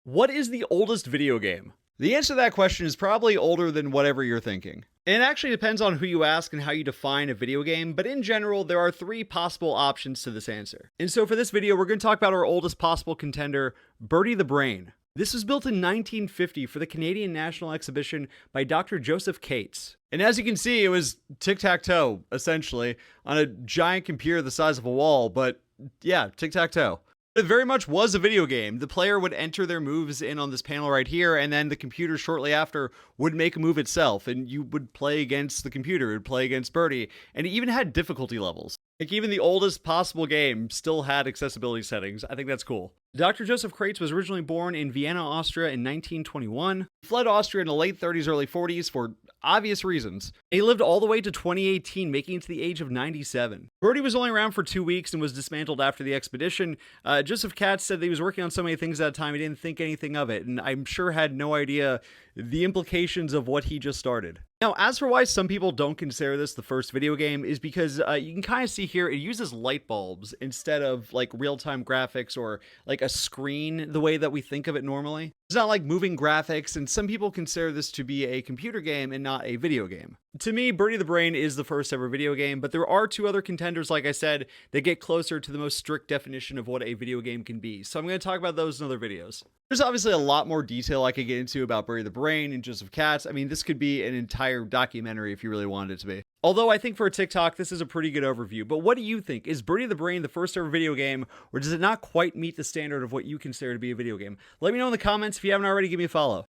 What is the oldest video game? The answer to that question is probably older than whatever you're thinking. And it actually depends on who you ask and how you define a video game, but in general, there are three possible options to this answer. And so for this video, we're going to talk about our oldest possible contender, Birdie The Brain. This was built in 1950 for the Canadian National Exhibition by Dr. Josef Kates. And as you can see, it was Tic-Tac-Toe, essentially, on a giant computer the size of a wall, but yeah, Tic-Tac-Toe. It very much was a video game. The player would enter their moves in on this panel right here, and then the computer shortly after would make a move itself, and you would play against the computer, it would play against Birdie, and it even had difficulty levels. Like, even the oldest possible game still had accessibility settings. I think that's cool. Dr. Josef Kates was originally born in Vienna, Austria in 1921. He fled Austria in the late 30s, early 40s for obvious reasons. He lived all the way to 2018, making it to the age of 97. Birdie was only around for 2 weeks and was dismantled after the expedition. Josef Kates said that he was working on so many things at a time, he didn't think anything of it, and I'm sure had no idea the implications of what he just started. Now, as for why some people don't consider this the first video game is because you can kind of see here, it uses light bulbs instead of like real-time graphics or like a screen the way that we think of it normally. It's not like moving graphics, and some people consider this to be a computer game and not a video game. To me, Birdie the Brain is the first ever video game, but there are two other contenders, like I said, that get closer to the most strict definition of what a video game can be. So I'm going to talk about those in other videos. There's obviously a lot more detail I could get into about Birdie the Brain and Josef Kates. I mean, this could be an entire documentary if you really wanted it to be. Although I think for a TikTok, this is a pretty good overview. But what do you think? Is Birdie the Brain the first ever video game, or does it not quite meet the standard of what you consider to be a video game? Let me know in the comments. If you haven't already, give me a follow.